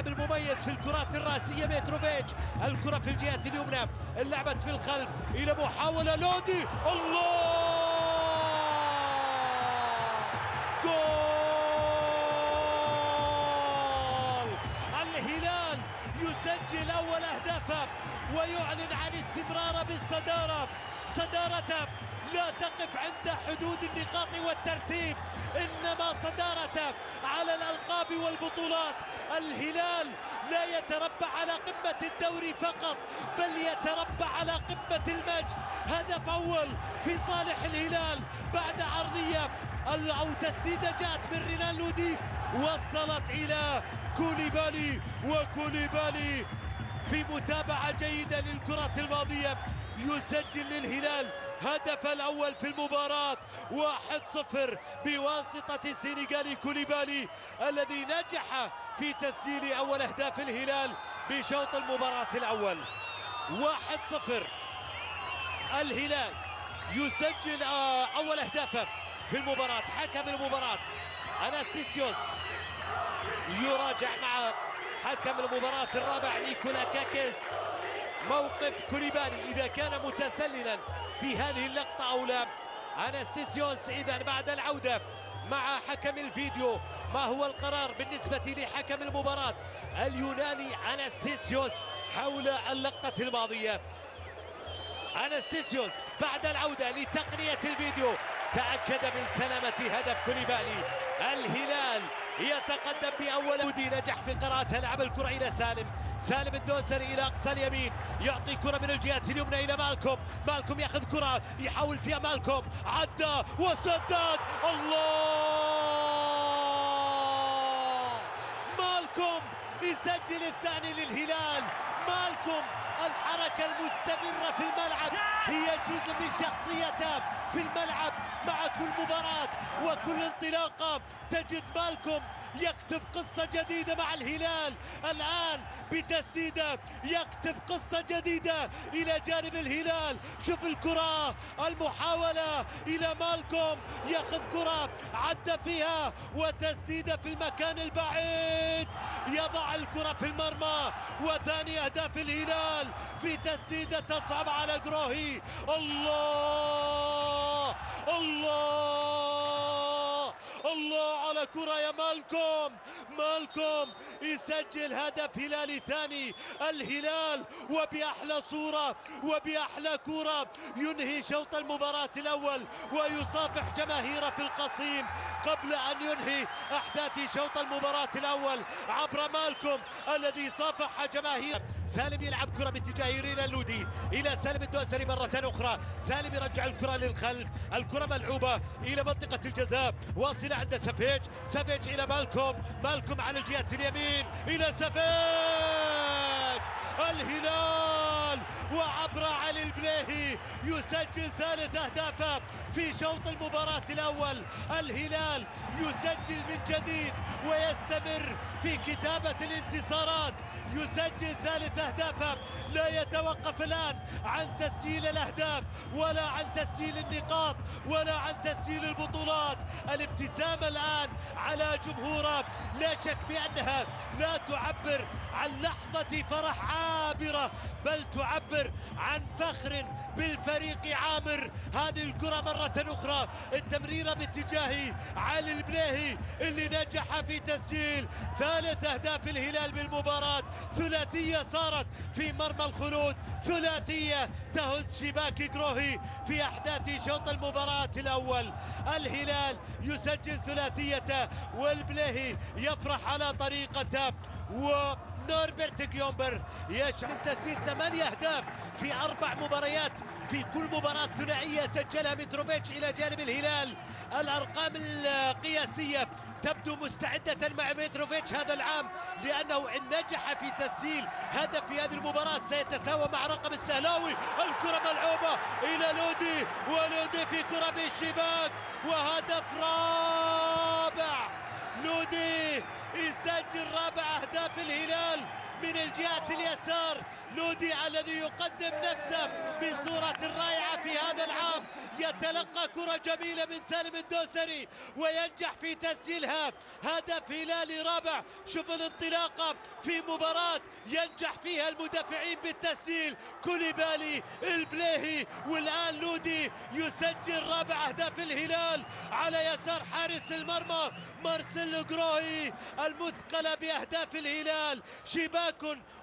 اللاعب المميز في الكرات الراسية متروفيتش. الكرة في الجهة اليمنى لعبت في الخلف إلى محاولة لودي. الله، جول! الهلال يسجل أول أهدافه ويعلن عن استمراره بالصدارة. صدارته لا تقف عند حدود النقاط والترتيب، إنما صدارته على الألقاب والبطولات. الهلال لا يتربع على قمة الدوري فقط، بل يتربع على قمة المجد. هدف أول في صالح الهلال بعد عرضية أو تسديدة جاءت من رينان لودي، وصلت إلى كوليبالي، وكوليبالي في متابعة جيدة للكرة الماضية يسجل للهلال هدف الأول في المباراة. 1-0 بواسطة السنغالي كوليبالي الذي نجح في تسجيل أول أهداف الهلال بشوط المباراة الأول. 1-0 الهلال يسجل أول أهدافه في المباراة. حكم المباراة أناستيسيوس يراجع مع حكم المباراة الرابع نيكولا كاكيس موقف كوليبالي إذا كان متسللا في هذه اللقطة أو لا. أناستيسيوس إذا بعد العودة مع حكم الفيديو، ما هو القرار بالنسبة لحكم المباراة اليوناني أناستيسيوس حول اللقطة الماضية؟ أناستيسيوس بعد العودة لتقنية الفيديو تأكد من سلامة هدف كوليبالي. الهلال يتقدم بأول ودي، نجح في قراءة لعب الكرة إلى سالم الدوسري إلى أقصى اليمين، يعطي كرة من الجهة اليمنى إلى مالكوم يأخذ كرة يحاول فيها مالكوم، عدى وسدد. الله، مالكوم يسجل الثاني للهلال. مالكوم الحركة المستمرة في الملعب هي جزء من شخصيته في الملعب. مع كل مباراة وكل انطلاقة تجد مالكوم يكتب قصة جديدة مع الهلال. الآن بتسديده يكتب قصة جديدة إلى جانب الهلال. شوف الكرة، المحاولة إلى مالكوم، يأخذ كرة عدى فيها وتسديده في المكان البعيد، يضع الكرة في المرمى. وثاني أهداف الهلال في تسديدة تصعب على جروهي. الله الله الله على كرة يا مالكوم يسجل هدف هلالي ثاني. الهلال وبأحلى صورة وبأحلى كرة ينهي شوط المباراة الأول ويصافح جماهيره في القصيم قبل أن ينهي أحداث شوط المباراة الأول عبر مالكوم الذي صافح جماهير. سالم يلعب كرة باتجاه رينان لودي إلى سالم الدوسري مرة أخرى. سالم يرجع الكرة للخلف، الكرة ملعوبة إلى منطقة الجزاء، واصلة عند سافيج إلى مالكوم على الجهة اليمين إلى سافيج. الهلال وعبر علي البليهي يسجل ثالث أهدافه في شوط المباراة الأول. الهلال يسجل من جديد ويستمر في كتابة الانتصارات، يسجل ثالث أهدافه، لا يتوقف الآن عن تسجيل الأهداف ولا عن تسجيل النقاط ولا عن تسجيل البطولات. الابتسامة الآن على جمهوره لا شك بأنها لا تعبر عن لحظة فرح عابرة، بل تعبر عن فخر بالفريق عامر. هذه الكرة مرة أخرى، التمريرة باتجاه علي البليهي اللي نجح في تسجيل ثالث أهداف الهلال بالمباراة. ثلاثية صارت في مرمى الخلود، ثلاثية تهز شباك جروهي في أحداث شوط المباراة الأول. الهلال يسجل ثلاثيته والبليهي يفرح على طريقته، نوربرت جيومبر يشعر من تسجيل 8 أهداف في 4 مباريات، في كل مباراة ثنائية سجلها متروفيتش إلى جانب الهلال. الأرقام القياسية تبدو مستعدة مع متروفيتش هذا العام، لأنه إن نجح في تسجيل هدف في هذه المباراة سيتساوى مع رقم السهلاوي. الكرة ملعوبة إلى لودي، ولودي في كرة بالشباك وهدف رابع. لودي يسجل رابع أهداف الهلال من الجهة اليسار. لودي الذي يقدم نفسه بصورة رائعة في هذا العام، يتلقى كرة جميلة من سالم الدوسري وينجح في تسجيلها، هدف هلالي رابع. شوف الانطلاقة في مباراة ينجح فيها المدافعين بالتسجيل، كوليبالي، البليهي، والآن لودي يسجل رابع أهداف الهلال على يسار حارس المرمى مارسيل جروهي. المثقلة بأهداف الهلال، شباك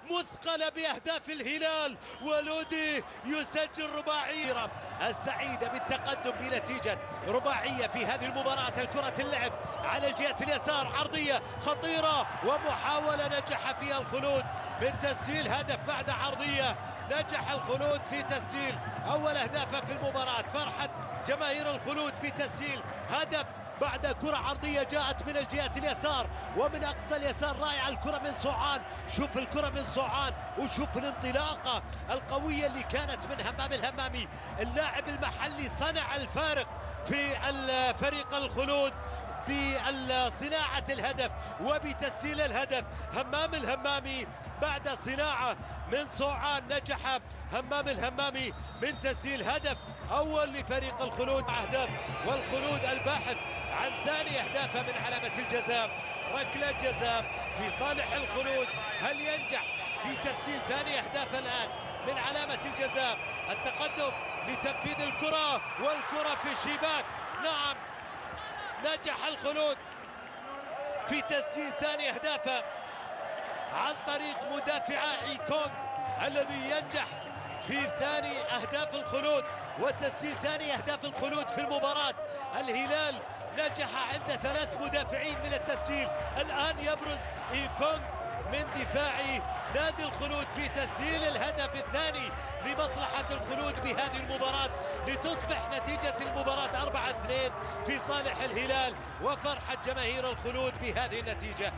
مثقلة بأهداف الهلال، ولودي يسجل رباعية السعيدة بالتقدم بنتيجة رباعية في هذه المباراة. الكرة اللعب على الجهة اليسار، عرضية خطيرة ومحاولة نجح فيها الخلود من تسجيل هدف بعد عرضية. نجح الخلود في تسجيل أول أهدافه في المباراة. فرحة جماهير الخلود بتسجيل هدف بعد كرة عرضية جاءت من الجهة اليسار ومن أقصى اليسار. رائعة الكرة من صوعان، شوف الكرة من صوعان وشوف الانطلاقة القوية اللي كانت من همام الهمامي. اللاعب المحلي صنع الفارق في الفريق الخلود بصناعة الهدف وبتسجيل الهدف. همام الهمامي بعد صناعة من صوعان نجح همام الهمامي من تسجيل هدف أول لفريق الخلود أهداف، والخلود الباحث عن ثاني أهدافه من علامة الجزاء. ركلة جزاء في صالح الخلود، هل ينجح في تسجيل ثاني أهداف الآن من علامة الجزاء؟ التقدم لتنفيذ الكرة والكرة في الشباك. نعم، نجح الخلود في تسجيل ثاني أهدافه عن طريق مدافع إيكونغ الذي ينجح في ثاني أهداف الخلود وتسجيل ثاني أهداف الخلود في المباراة. الهلال نجح عند 3 مدافعين من التسجيل. الآن يبرز إيكونغ من دفاع نادي الخلود في تسجيل الهدف الثاني لمصلحة الخلود بهذه المباراة، لتصبح نتيجة المباراة 4-2 في صالح الهلال، وفرحة جماهير الخلود بهذه النتيجة.